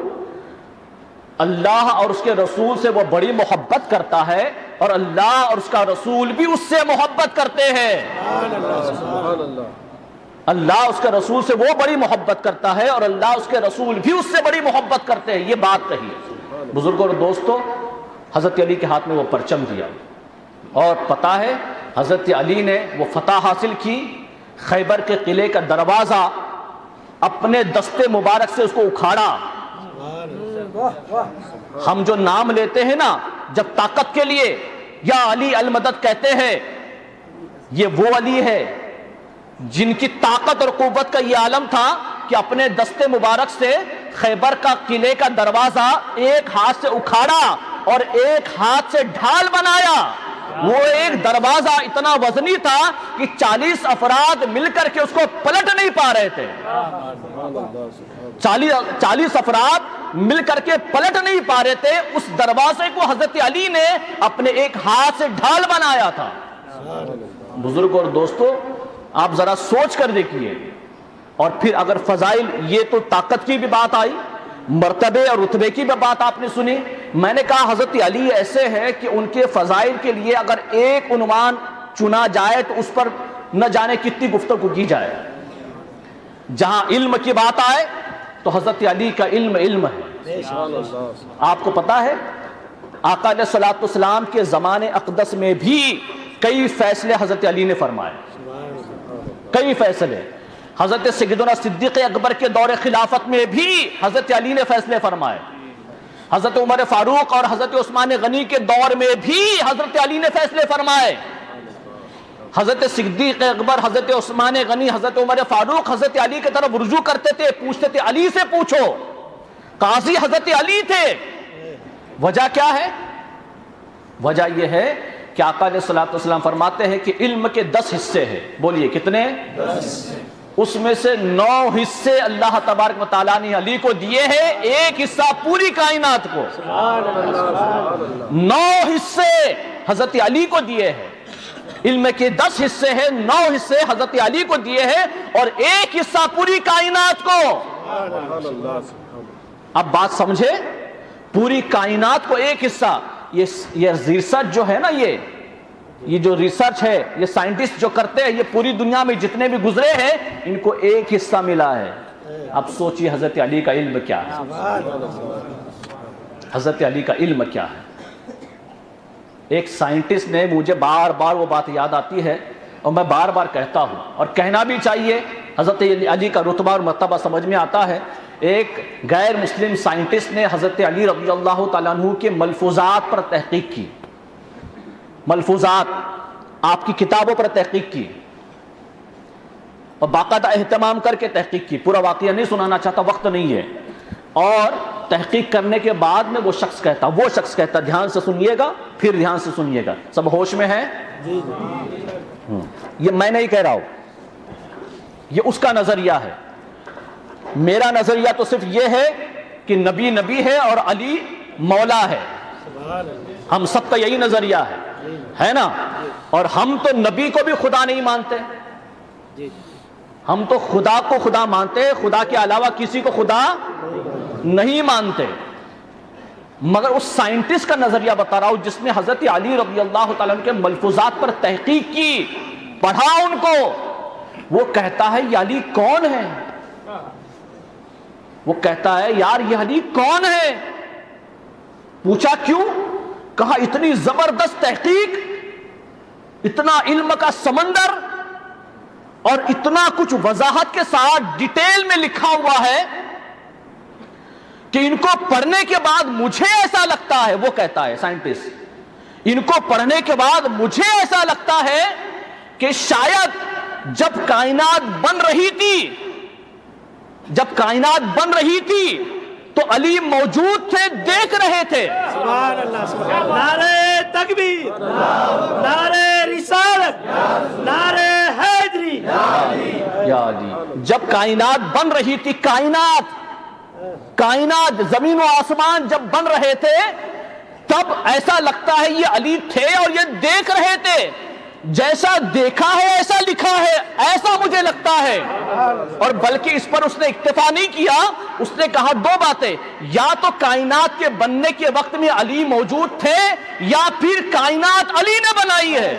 اللہ اور اس کے رسول سے وہ بڑی محبت کرتا ہے، اور اللہ اور اس کا رسول بھی اس سے محبت کرتے ہیں۔ اللہ اس کے رسول سے وہ بڑی محبت کرتا ہے، اور اللہ اس کے رسول بھی اس سے بڑی محبت کرتے ہیں۔ یہ بات کہی ہے بزرگوں اور دوستوں۔ حضرت علی کے ہاتھ میں وہ پرچم دیا، اور پتہ ہے حضرت علی نے وہ فتح حاصل کی، خیبر کے قلعے کا دروازہ اپنے دستے مبارک سے اس کو اکھاڑا۔ ہم جو نام لیتے ہیں نا جب طاقت کے لیے، یا علی المدد کہتے ہیں، یہ وہ علی ہے جن کی طاقت اور قوت کا یہ عالم تھا کہ اپنے دستے مبارک سے خیبر کا قلعے کا دروازہ ایک ہاتھ سے اکھاڑا اور ایک ہاتھ سے ڈھال بنایا۔ وہ ایک دروازہ اتنا وزنی تھا کہ 40 افراد مل کر کے اس کو پلٹ نہیں پا رہے تھے۔ 40 افراد مل کر کے پلٹ نہیں پا رہے تھے۔ اس دروازے کو حضرت علی نے اپنے ایک ہاتھ سے ڈھال بنایا تھا۔ بزرگ اور دوستو، آپ ذرا سوچ کر دیکھیے۔ اور پھر اگر فضائل، یہ تو طاقت کی بھی بات آئی، مرتبے اور رتبے کی بھی بات آپ نے سنی، میں نے کہا حضرت علی ایسے ہے کہ ان کے فضائل کے لیے اگر ایک عنوان چنا جائے تو اس پر نہ جانے کتنی گفتگو کی جائے. جہاں علم کی بات آئے تو حضرت علی کا علم ہے. آپ کو پتا ہے آقا علیہ الصلوۃ والسلام کے زمانے اقدس میں بھی کئی فیصلے حضرت علی نے فرمائے. کئی فیصلے حضرت سیدنا صدیق اکبر کے دور خلافت میں بھی حضرت علی نے فیصلے فرمائے. حضرت عمر فاروق اور حضرت عثمان غنی کے دور میں بھی حضرت علی نے فیصلے فرمائے. حضرت صدیق اکبر، حضرت عثمان غنی، حضرت عمر فاروق حضرت علی کی طرف رجوع کرتے تھے، پوچھتے تھے علی سے پوچھو. قاضی حضرت علی تھے. وجہ کیا ہے؟ وجہ یہ ہے کہ آقا علیہ الصلوۃ والسلام فرماتے ہیں کہ علم کے 10 حصے ہیں. بولیے کتنے؟ 10. اس میں سے 9 حصے اللہ تبارک و تعالیٰ نے علی کو دیے ہیں، ایک حصہ پوری کائنات کو. 9 حصے حضرت علی کو دیے ہیں. علم کے 10 حصے ہیں، 9 حصے حضرت علی کو دیے ہیں اور ایک حصہ پوری کائنات کو. اب بات سمجھے، پوری کائنات کو ایک حصہ. یہ ریسرچ جو ہے نا، یہ جو ریسرچ ہے، یہ سائنٹسٹ جو کرتے ہیں، یہ پوری دنیا میں جتنے بھی گزرے ہیں ان کو ایک حصہ ملا ہے. اب سوچئے حضرت علی کا علم کیا ہے. حضرت علی کا علم کیا ہے. ایک سائنٹسٹ نے مجھے بار بار وہ بات یاد آتی ہے اور میں بار بار کہتا ہوں اور کہنا بھی چاہیے. حضرت علی کا رتبہ اور مرتبہ سمجھ میں آتا ہے. ایک غیر مسلم سائنٹسٹ نے حضرت علی رضی اللہ تعالیٰ عنہ کے ملفوظات پر تحقیق کی. ملفوظات، آپ کی کتابوں پر تحقیق کی اور باقاعدہ اہتمام کر کے تحقیق کی. پورا واقعہ نہیں سنانا چاہتا، وقت نہیں ہے. اور تحقیق کرنے کے بعد میں وہ شخص کہتا دھیان سے سنیے گا، پھر دھیان سے سنیے گا. سب ہوش میں ہے؟ یہ میں نہیں کہہ رہا ہوں، یہ اس کا نظریہ ہے. میرا نظریہ تو صرف یہ ہے کہ نبی ہے اور علی مولا ہے. ہم سب کا یہی نظریہ ہے نا. اور ہم تو نبی کو بھی خدا نہیں مانتے. ہم تو خدا کو خدا مانتے، خدا کے علاوہ کسی کو خدا نہیں مانتے. مگر اس سائنٹسٹ کا نظریہ بتا رہا ہوں جس نے حضرت علی رضی اللہ تعالیٰ عنہ کے ملفوظات پر تحقیق کی، پڑھا ان کو. وہ کہتا ہے یہ علی کون ہے. وہ کہتا ہے یار یہ علی کون ہے. پوچھا کیوں؟ کہا اتنی زبردست تحقیق، اتنا علم کا سمندر اور اتنا کچھ وضاحت کے ساتھ ڈیٹیل میں لکھا ہوا ہے کہ ان کو پڑھنے کے بعد مجھے ایسا لگتا ہے. وہ کہتا ہے سائنٹسٹ، ان کو پڑھنے کے بعد مجھے ایسا لگتا ہے کہ شاید جب کائنات بن رہی تھی تو علی موجود تھے، دیکھ رہے تھے. سبحان اللہ، سبحان اللہ. نعرہ تکبیر، نعرہ رسالت، نعرہ حیدری. یا علی. جب کائنات بن رہی تھی، کائنات زمین و آسمان جب بن رہے تھے، تب ایسا لگتا ہے یہ علی تھے اور یہ دیکھ رہے تھے. جیسا دیکھا ہے ایسا لکھا ہے، ایسا مجھے لگتا ہے. اور بلکہ اس پر اس نے اکتفا نہیں کیا، اس نے کہا 2 باتیں: یا تو کائنات کے بننے کے وقت میں علی موجود تھے، یا پھر کائنات علی نے بنائی ہے.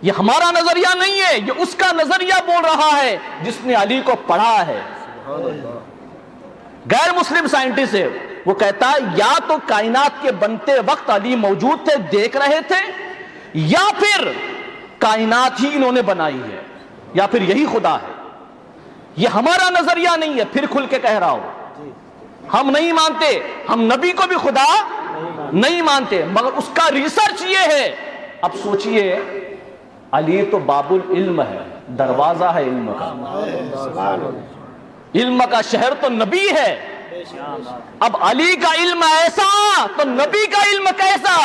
یہ ہمارا نظریہ نہیں ہے، یہ اس کا نظریہ بول رہا ہے جس نے علی کو پڑھا ہے. غیر مسلم سائنٹسٹ ہے، وہ کہتا ہے یا تو کائنات کے بنتے وقت علی موجود تھے، دیکھ رہے تھے، یا پھر کائنات ہی انہوں نے بنائی ہے، یا پھر یہی خدا ہے. یہ ہمارا نظریہ نہیں ہے. پھر کھل کے کہہ رہا ہوں، ہم نہیں مانتے، ہم نبی کو بھی خدا نہیں مانتے، مگر اس کا ریسرچ یہ ہے. اب سوچئے علی تو باب العلم ہے، دروازہ ہے علم کا. علم کا شہر تو نبی ہے. اب علی کا علم ایسا تو نبی کا علم کیسا.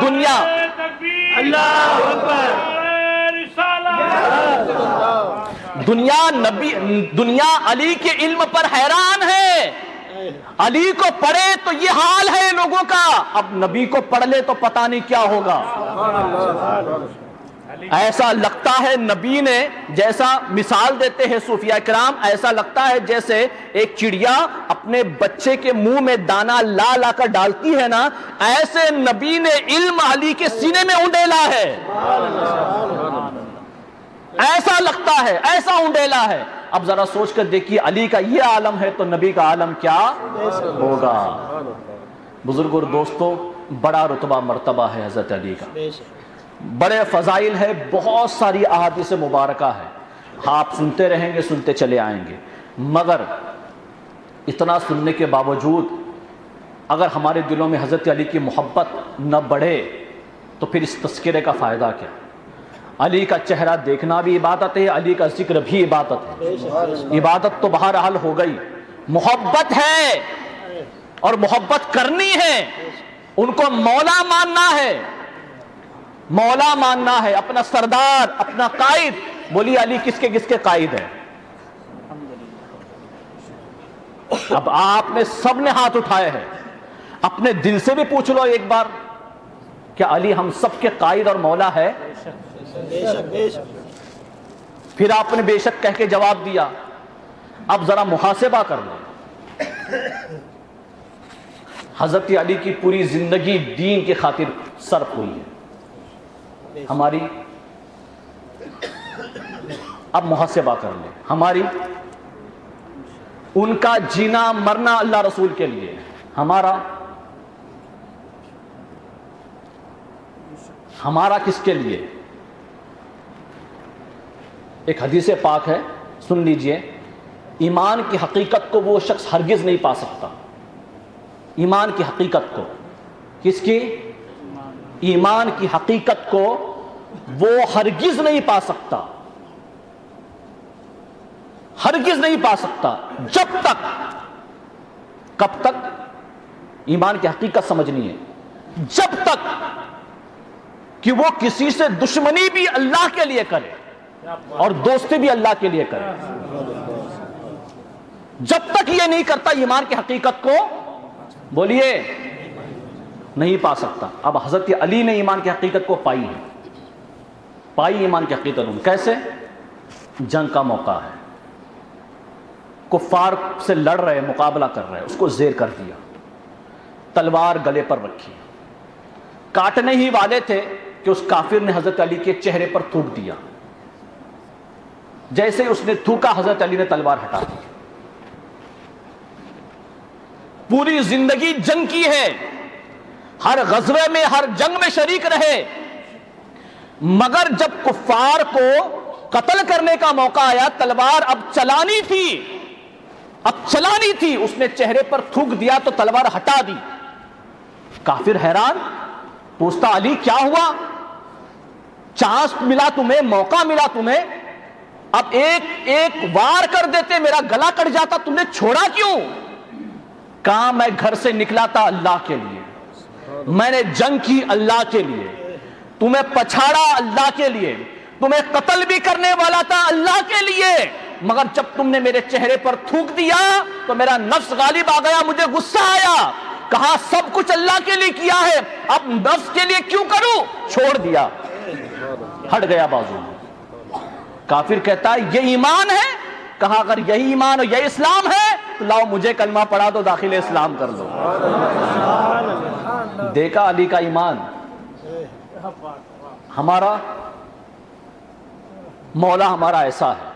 دنیا اللہ اکبر. دنیا علی کے علم پر حیران ہے. علی کو پڑھے تو یہ حال ہے لوگوں کا، اب نبی کو پڑھ لے تو پتہ نہیں کیا ہوگا. ایسا لگتا ہے نبی نے، جیسا مثال دیتے ہیں صوفیاء کرام، ایسا لگتا ہے جیسے ایک چڑیا اپنے بچے کے منہ میں دانا لا لا کر ڈالتی ہے نا، ایسے نبی نے علم علی کے سینے میں اونڈیلا ہے، ایسا لگتا ہے، ایسا اونڈیلا ہے۔ اب ذرا سوچ کر دیکھیے، علی کا یہ عالم ہے تو نبی کا عالم کیا ہوگا؟ بزرگوں اور دوستوں، بڑا رتبہ مرتبہ ہے حضرت علی کا، بڑے فضائل ہے، بہت ساری احادیث مبارکہ ہے، آپ سنتے رہیں گے، سنتے چلے آئیں گے، مگر اتنا سننے کے باوجود اگر ہمارے دلوں میں حضرت علی کی محبت نہ بڑھے تو پھر اس تذکرے کا فائدہ کیا؟ علی کا چہرہ دیکھنا بھی عبادت ہے، علی کا ذکر بھی عبادت ہے۔ عبادت تو بہرحال ہو گئی، محبت ہے اور محبت کرنی ہے، ان کو مولا ماننا ہے، مولا ماننا ہے، اپنا سردار، اپنا قائد۔ بولیے علی کس کے قائد ہے؟ اب آپ نے سب نے ہاتھ اٹھائے ہیں، اپنے دل سے بھی پوچھ لو ایک بار، کیا علی ہم سب کے قائد اور مولا ہے؟ پھر آپ نے بے شک کہہ کے جواب دیا۔ اب ذرا محاسبہ کر لو، حضرت علی کی پوری زندگی دین کی خاطر صرف ہوئی ہے، ہماری اب محاسبہ کر لیں، ہماری ان کا جینا مرنا اللہ رسول کے لیے، ہمارا کس کے لیے؟ ایک حدیث پاک ہے، سن لیجئے، ایمان کی حقیقت کو وہ شخص ہرگز نہیں پا سکتا، ایمان کی حقیقت کو، کس کی؟ ایمان کی حقیقت کو وہ ہرگز نہیں پا سکتا، ہرگز نہیں پا سکتا، جب تک، کب تک؟ ایمان کی حقیقت سمجھنی ہے، جب تک کہ وہ کسی سے دشمنی بھی اللہ کے لیے کرے اور دوستی بھی اللہ کے لیے کرے، جب تک یہ نہیں کرتا ایمان کی حقیقت کو، بولیے، نہیں پا سکتا۔ اب حضرت علی نے ایمان کی حقیقت کو پائی ہے، پائی ایمان کی حقیقت۔ کیسے؟ جنگ کا موقع ہے، کفار سے لڑ رہے، مقابلہ کر رہے، اس کو زیر کر دیا، تلوار گلے پر رکھی، کاٹنے ہی والے تھے کہ اس کافر نے حضرت علی کے چہرے پر تھوک دیا، جیسے ہی اس نے تھوکا حضرت علی نے تلوار ہٹا دی۔ پوری زندگی جنگ کی ہے، ہر غزوے میں، ہر جنگ میں شریک رہے، مگر جب کفار کو قتل کرنے کا موقع آیا، تلوار اب چلانی تھی، اس نے چہرے پر تھوک دیا تو تلوار ہٹا دی۔ کافر حیران، پوچھتا علی کیا ہوا؟ چانس ملا تمہیں، موقع ملا تمہیں، اب ایک وار کر دیتے میرا گلا کٹ جاتا، تم نے چھوڑا کیوں؟ کہا میں گھر سے نکلا تھا اللہ کے لیے، میں نے جنگ کی اللہ کے لیے، تمہیں پچھاڑا اللہ کے لیے، تمہیں قتل بھی کرنے والا تھا اللہ کے لیے، مگر جب تم نے میرے چہرے پر تھوک دیا تو میرا نفس غالب آ گیا، مجھے غصہ آیا، کہا سب کچھ اللہ کے لیے کیا ہے، اب نفس کے لیے کیوں کروں؟ چھوڑ دیا، ہٹ گیا بازو میں۔ کافر کہتا ہے یہ ایمان ہے؟ کہا اگر یہی ایمان اور یہ اسلام ہے تو لاؤ مجھے کلمہ پڑھا دو، داخل اسلام کر دو۔ دیکھا علی کا ایمان۔ ہمارا مولا ہمارا ایسا ہے،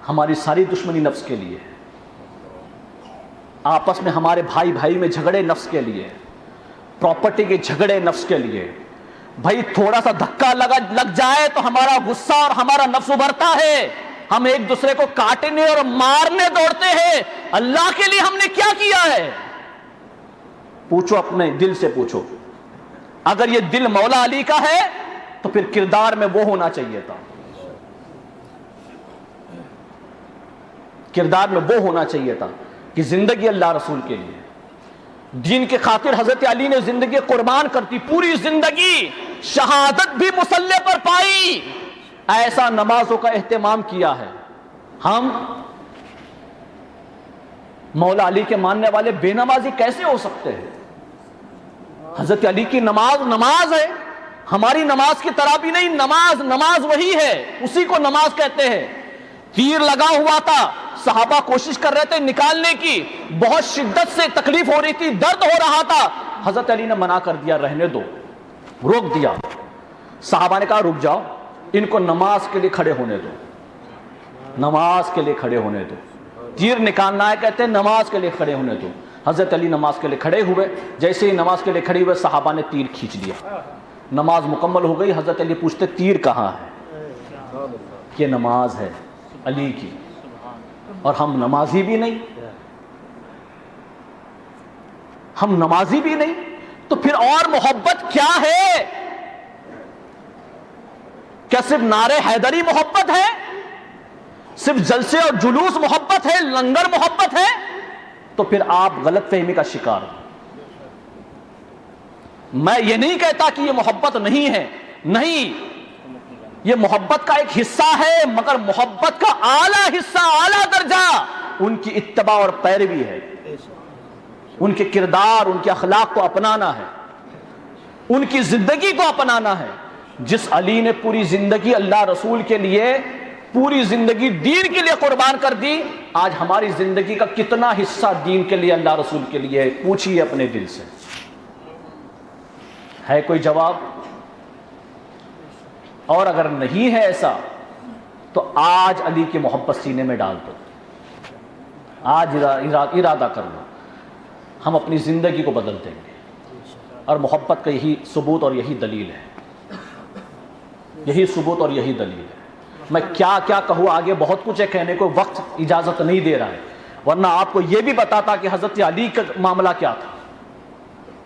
ہماری ساری دشمنی نفس کے لیے، آپس میں ہمارے بھائی میں جھگڑے نفس کے لیے، پراپرٹی کے جھگڑے نفس کے لیے، بھائی تھوڑا سا دھکا لگ جائے تو ہمارا غصہ اور ہمارا نفس ابھرتا ہے، ہم ایک دوسرے کو کاٹنے اور مارنے دوڑتے ہیں۔ اللہ کے لیے ہم نے کیا کیا ہے؟ پوچھو، اپنے دل سے پوچھو۔ اگر یہ دل مولا علی کا ہے تو پھر کردار میں وہ ہونا چاہیے تھا، کردار میں وہ ہونا چاہیے تھا کہ زندگی اللہ رسول کے لیے، دین کے خاطر حضرت علی نے زندگی قربان کرتی، پوری زندگی شہادت بھی مصلی پر پائی، ایسا نمازوں کا اہتمام کیا ہے۔ ہم مولا علی کے ماننے والے بے نمازی کیسے ہو سکتے ہیں؟ حضرت علی کی نماز ہے، ہماری نماز کی طرح بھی نہیں، نماز وہی ہے، اسی کو نماز کہتے ہیں۔ تیر لگا ہوا تھا، صحابہ کوشش کر رہے تھے نکالنے کی، بہت شدت سے تکلیف ہو رہی تھی، درد ہو رہا تھا، حضرت علی نے منع کر دیا، رہنے دو، روک دیا۔ صحابہ نے کہا رک جاؤ، ان کو نماز کے لیے کھڑے ہونے دو، نماز کے لیے کھڑے ہونے دو، تیر نکالنا ہے کہتے ہیں نماز کے لیے کھڑے ہونے دو۔ حضرت علی نماز کے لیے کھڑے ہوئے، جیسے ہی نماز کے لیے کھڑے ہوئے صحابہ نے تیر کھینچ لیا، نماز مکمل ہو گئی۔ حضرت علی پوچھتے تیر کہاں ہے؟ یہ نماز ہے علی کی، اور ہم نمازی بھی نہیں، ہم نمازی بھی نہیں، تو پھر اور محبت کیا ہے؟ کیا صرف نعرے حیدری محبت ہے؟ صرف جلسے اور جلوس محبت ہے؟ لنگر محبت ہے؟ تو پھر آپ غلط فہمی کا شکار ہیں۔ میں یہ نہیں کہتا کہ یہ محبت نہیں ہے، نہیں، یہ محبت کا ایک حصہ ہے، مگر محبت کا اعلیٰ حصہ، اعلیٰ درجہ ان کی اتباع اور پیروی ہے، ان کے کردار، ان کے اخلاق کو اپنانا ہے، ان کی زندگی کو اپنانا ہے۔ جس علی نے پوری زندگی اللہ رسول کے لیے، پوری زندگی دین کے لیے قربان کر دی، آج ہماری زندگی کا کتنا حصہ دین کے لیے، اللہ رسول کے لیے؟ پوچھئے اپنے دل سے، ہے کوئی جواب؟ اور اگر نہیں ہے ایسا تو آج علی کی محبت سینے میں ڈال دو، آج ارادہ کر لو، ہم اپنی زندگی کو بدل دیں گے۔ اور محبت کا یہی ثبوت اور یہی دلیل ہے، یہی ثبوت اور یہی دلیل ہے۔ میں کیا کیا کہوں، آگے بہت کچھ ہے کہنے کو، وقت اجازت نہیں دے رہا ہے، ورنہ آپ کو یہ بھی بتاتا کہ حضرت علی کا معاملہ کیا تھا،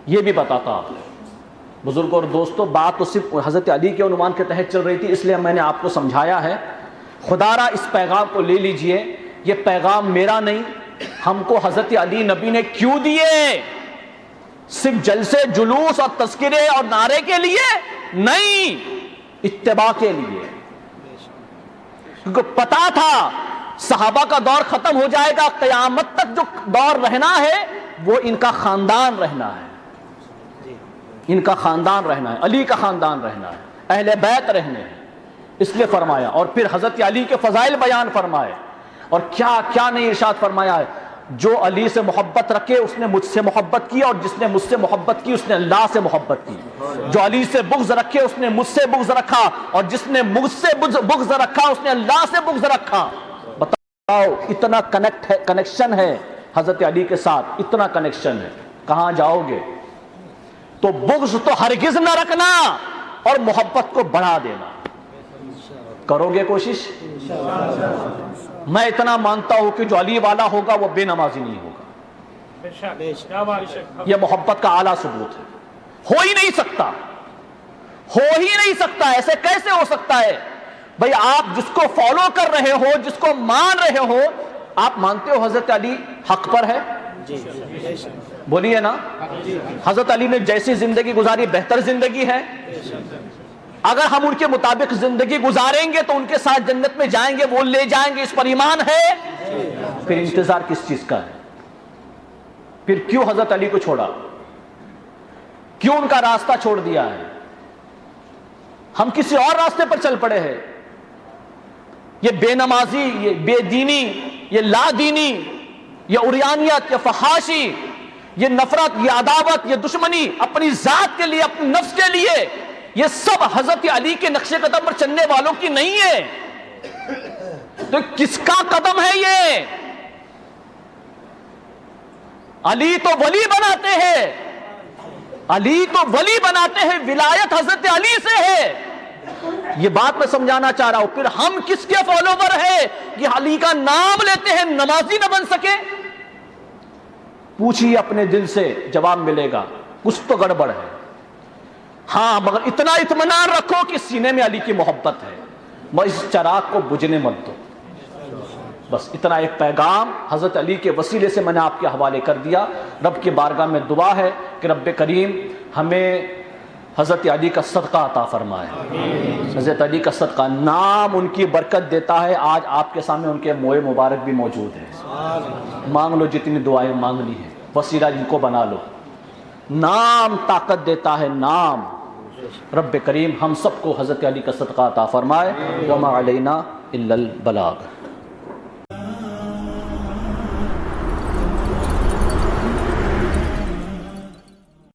یہ بھی بتاتا آپ کو۔ بزرگوں اور دوستوں، بات تو صرف حضرت علی کے عنوان کے تحت چل رہی تھی، اس لیے میں نے آپ کو سمجھایا ہے۔ خدا را اس پیغام کو لے لیجئے، یہ پیغام میرا نہیں، ہم کو حضرت علی نبی نے کیوں دیے؟ صرف جلسے جلوس اور تذکرے اور نعرے کے لیے نہیں، اتباع کے لیے، کیونکہ پتا تھا صحابہ کا دور ختم ہو جائے گا، قیامت تک جو دور رہنا ہے وہ ان کا خاندان رہنا ہے، ان کا خاندان رہنا ہے، علی کا خاندان رہنا ہے، اہل بیت رہنے ہیں، اس لیے فرمایا۔ اور پھر حضرت علی کے فضائل بیان فرمائے، اور کیا کیا نہیں ارشاد فرمایا ہے۔ جو علی سے محبت رکھے اس نے مجھ سے محبت کی، اور جس نے مجھ سے محبت کی اس نے اللہ سے محبت کی۔ جو علی سے بغض رکھے اس نے مجھ سے بغض رکھا، اور جس نے مجھ سے بغض رکھا اس نے اللہ سے بغض رکھا۔ بتاؤ، اتنا کنیکشن ہے حضرت علی کے ساتھ، اتنا کنیکشن ہے، کہاں جاؤ گے؟ تو بغض تو ہرگز نہ رکھنا، اور محبت کو بڑھا دینا۔ کرو گے کوشش؟ میں اتنا مانتا ہوں کہ جو علی والا ہوگا وہ بے نمازی نہیں ہوگا، یہ محبت کا اعلیٰ ثبوت ہے۔ ہو ہی نہیں سکتا، ہو ہی نہیں سکتا، ایسے کیسے ہو سکتا ہے؟ بھئی آپ جس کو فالو کر رہے ہو، جس کو مان رہے ہو، آپ مانتے ہو حضرت علی حق پر ہے؟ بولیے نا، حضرت علی نے جیسی زندگی گزاری بہتر زندگی ہے؟ اگر ہم ان کے مطابق زندگی گزاریں گے تو ان کے ساتھ جنت میں جائیں گے، وہ لے جائیں گے، اس پر ایمان ہے؟ پھر انتظار کس چیز کا ہے؟ پھر کیوں حضرت علی کو چھوڑا؟ کیوں ان کا راستہ چھوڑ دیا ہے؟ ہم کسی اور راستے پر چل پڑے ہیں۔ یہ بے نمازی، یہ بے دینی، یہ لا دینی، یہ عریانیت، یہ فحاشی، یہ نفرت، یہ عداوت، یہ دشمنی اپنی ذات کے لیے، اپنے نفس کے لیے، یہ سب حضرت علی کے نقش قدم پر چلنے والوں کی نہیں ہے۔ تو کس کا قدم ہے یہ؟ علی تو ولی بناتے ہیں، علی تو ولی بناتے ہیں، ولایت حضرت علی سے ہے۔ یہ بات میں سمجھانا چاہ رہا ہوں۔ پھر ہم کس کے فالوور ہیں کہ علی کا نام لیتے ہیں نمازی نہ بن سکے؟ پوچھئے اپنے دل سے، جواب ملے گا، کچھ تو گڑبڑ ہے۔ ہاں، مگر اتنا اطمینان رکھو کہ سینے میں علی کی محبت ہے، بس اس چراغ کو بجھنے مت دو۔ بس اتنا ایک پیغام حضرت علی کے وسیلے سے میں نے آپ کے حوالے کر دیا۔ رب کی بارگاہ میں دعا ہے کہ رب کریم ہمیں حضرت علی کا صدقہ عطا فرمائے۔ حضرت علی کا صدقہ، نام ان کی برکت دیتا ہے۔ آج آپ کے سامنے ان کے موئے مبارک بھی موجود ہیں، مانگ لو جتنی دعائیں مانگنی ہیں، وسیلہ جن کو بنا لو۔ نام طاقت دیتا ہے، نام رب کریم ہم سب کو حضرت علی کا صدقہ عطا فرمائے. وما علینا الا البلاغ.